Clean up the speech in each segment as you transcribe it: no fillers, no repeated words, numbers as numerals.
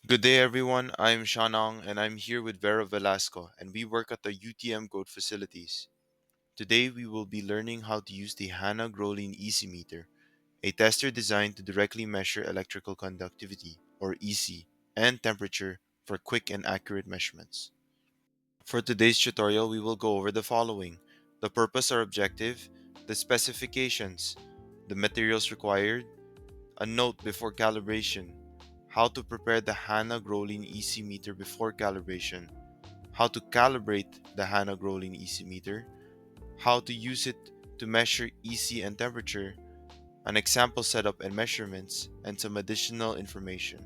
Good day, everyone. I'm Shanong, and I'm here with Vera Velasco, and we work at the UTM Goat facilities. Today, we will be learning how to use the Hanna Grolin EC meter, a tester designed to directly measure electrical conductivity, or EC, and temperature for quick and accurate measurements. For today's tutorial, we will go over the following: the purpose or objective, the specifications, the materials required, a note before calibration, how to prepare the Hanna Grolin EC meter before calibration, how to calibrate the Hanna Grolin EC meter, how to use it to measure EC and temperature, an example setup and measurements, and some additional information.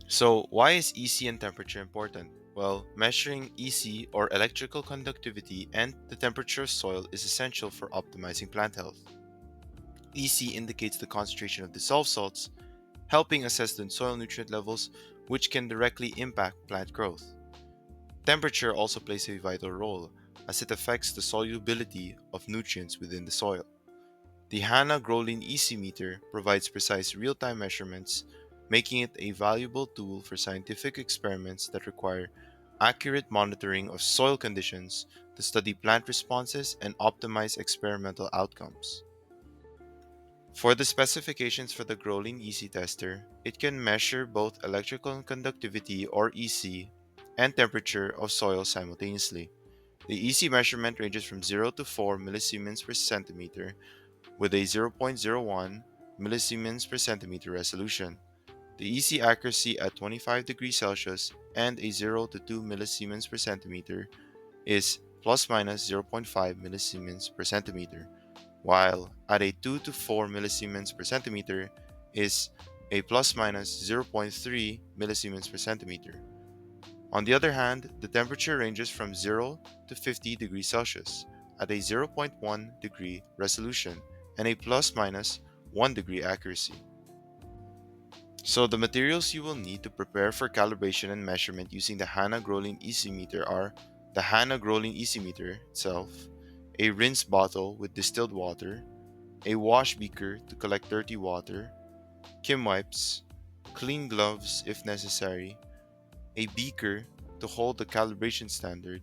So, why is EC and temperature important? Well, measuring EC or electrical conductivity and the temperature of soil is essential for optimizing plant health. EC indicates the concentration of dissolved salts, helping assess the soil nutrient levels, which can directly impact plant growth. Temperature also plays a vital role, as it affects the solubility of nutrients within the soil. The Hanna Grolin EC meter provides precise real time measurements, making it a valuable tool for scientific experiments that require accurate monitoring of soil conditions to study plant responses and optimize experimental outcomes. For the specifications for the Grolin EC tester, it can measure both electrical conductivity or EC and temperature of soil simultaneously. The EC measurement ranges from 0 to 4 millisiemens per centimeter with a zero point zero 0.01 millisiemens per centimeter resolution. The EC accuracy at 25 degrees Celsius and a 0 to 2 millisiemens per centimeter is plus minus zero point 0.5 millisiemens per centimeter, while at a 2 to 4 millisiemens per centimeter is a plus minus zero point 0.3 millisiemens per centimeter. On the other hand, the temperature ranges from 0 to 50 degrees Celsius at a zero point 0.1 degree resolution and a plus minus 1 degree accuracy. So the materials you will need to prepare for calibration and measurement using the Hanna Grolin EC meter are the Hanna Grolin EC meter itself, a rinse bottle with distilled water, a wash beaker to collect dirty water, Kim wipes, clean gloves if necessary, a beaker to hold the calibration standard,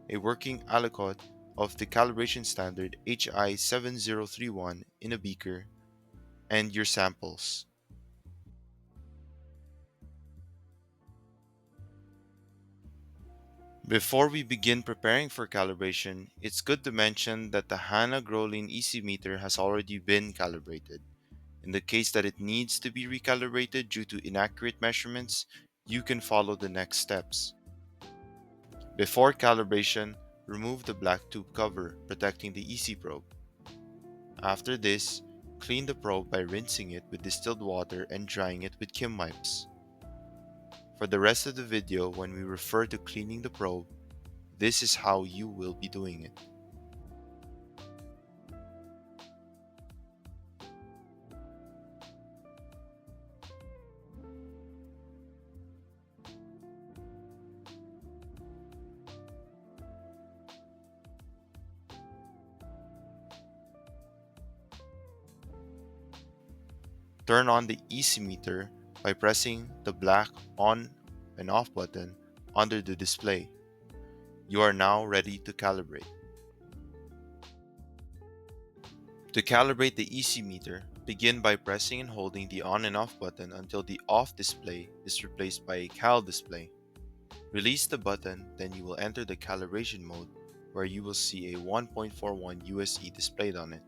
a working aliquot of the calibration standard HI 7031 in a beaker, and your samples. Before we begin preparing for calibration, it's good to mention that the Hanna Grolin EC meter has already been calibrated. In the case that it needs to be recalibrated due to inaccurate measurements, you can follow the next steps. Before calibration, remove the black tube cover protecting the EC probe. After this, clean the probe by rinsing it with distilled water and drying it with Kim wipes. For the rest of the video, when we refer to cleaning the probe, this is how you will be doing it. Turn on the EC meter by pressing the black on and off button under the display. You are now ready to calibrate. To calibrate the EC meter, begin by pressing and holding the on and off button until the off display is replaced by a cal display. Release the button, then you will enter the calibration mode where you will see a 1.41 USE displayed on it.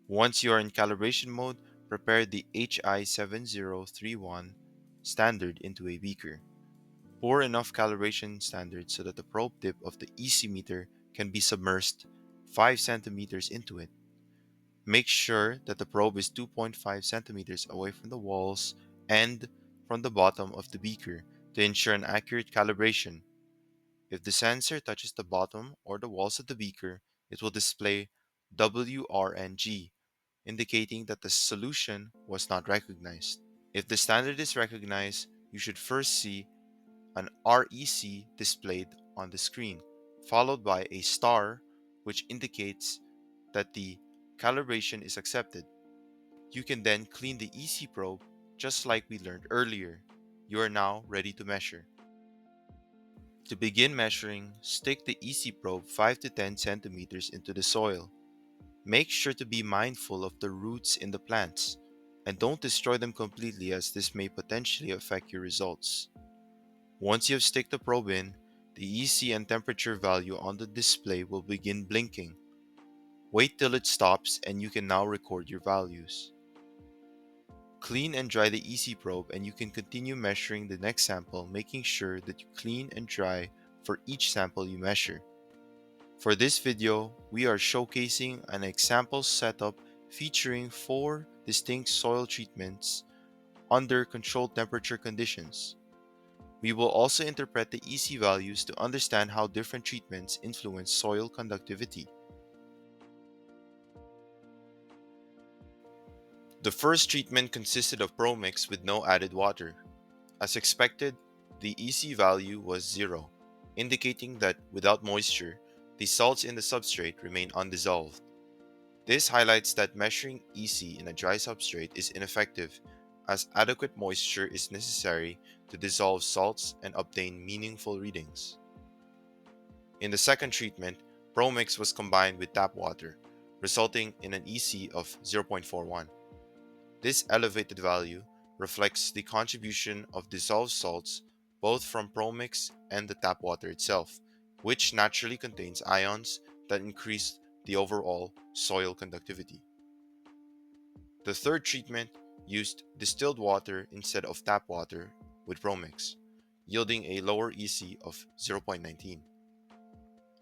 Once you are in calibration mode, prepare the HI 7031 standard into a beaker. Pour enough calibration standard so that the probe tip of the EC meter can be submersed 5 centimeters into it. Make sure that the probe is 2.5 centimeters away from the walls and from the bottom of the beaker to ensure an accurate calibration. If the sensor touches the bottom or the walls of the beaker, it will display WRNG, indicating that the solution was not recognized. If the standard is recognized, you should first see an REC displayed on the screen, followed by a star, which indicates that the calibration is accepted. You can then clean the EC probe just like we learned earlier. You are now ready to measure. To begin measuring, stick the EC probe 5 to 10 centimeters into the soil. Make sure to be mindful of the roots in the plants and don't destroy them completely as this may potentially affect your results. Once you have stick the probe in, the EC and temperature value on the display will begin blinking. Wait till it stops and you can now record your values. Clean and dry the EC probe and you can continue measuring the next sample, making sure that you clean and dry for each sample you measure. For this video, we are showcasing an example setup featuring 4 distinct soil treatments under controlled temperature conditions. We will also interpret the EC values to understand how different treatments influence soil conductivity. The first treatment consisted of ProMix with no added water. As expected, the EC value was 0, indicating that without moisture, the salts in the substrate remain undissolved. This highlights that measuring EC in a dry substrate is ineffective, as adequate moisture is necessary to dissolve salts and obtain meaningful readings. In the second treatment, ProMix was combined with tap water, resulting in an EC of 0.41. This elevated value reflects the contribution of dissolved salts both from ProMix and the tap water itself, which naturally contains ions that increase the overall soil conductivity. The third treatment used distilled water instead of tap water with ProMix, yielding a lower EC of 0.19.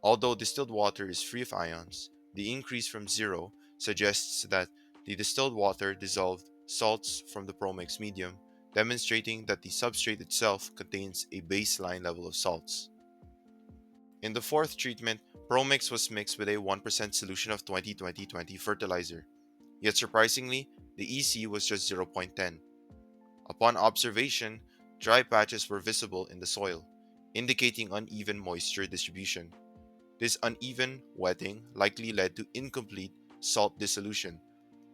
Although distilled water is free of ions, the increase from 0 suggests that the distilled water dissolved salts from the ProMix medium, demonstrating that the substrate itself contains a baseline level of salts. In the fourth treatment, ProMix was mixed with a 1% solution of 20-20-20 fertilizer. Yet surprisingly, the EC was just 0.10. Upon observation, dry patches were visible in the soil, indicating uneven moisture distribution. This uneven wetting likely led to incomplete salt dissolution,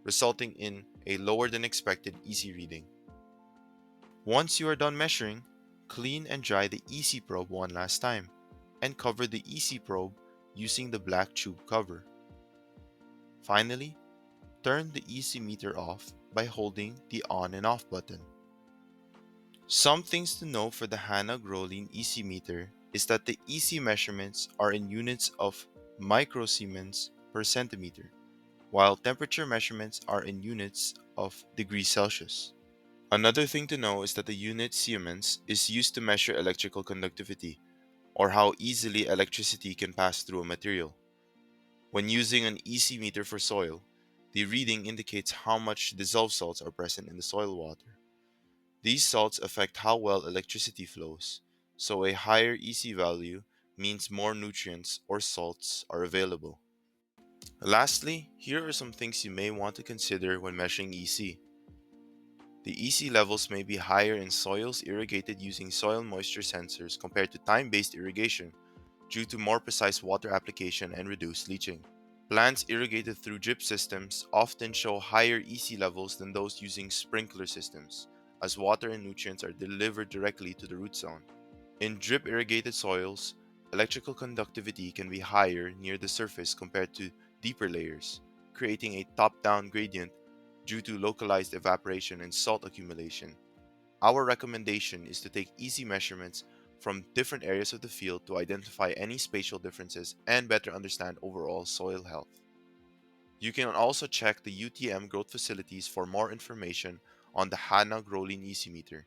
resulting in a lower than expected EC reading. Once you are done measuring, clean and dry the EC probe one last time, and cover the EC probe using the black tube cover. Finally, turn the EC meter off by holding the on and off button. Some things to know for the Hanna Grolin EC meter is that the EC measurements are in units of microsiemens per centimeter, while temperature measurements are in units of degrees Celsius. Another thing to know is that the unit Siemens is used to measure electrical conductivity, or how easily electricity can pass through a material. When using an EC meter for soil, the reading indicates how much dissolved salts are present in the soil water. These salts affect how well electricity flows, so a higher EC value means more nutrients or salts are available. Lastly, here are some things you may want to consider when measuring EC. The EC levels may be higher in soils irrigated using soil moisture sensors compared to time-based irrigation due to more precise water application and reduced leaching. Plants irrigated through drip systems often show higher EC levels than those using sprinkler systems, as water and nutrients are delivered directly to the root zone. In drip irrigated soils, electrical conductivity can be higher near the surface compared to deeper layers, creating a top-down gradient due to localized evaporation and salt accumulation. Our recommendation is to take EC measurements from different areas of the field to identify any spatial differences and better understand overall soil health. You can also check the UTM growth facilities for more information on the Hanna Grolin EC meter.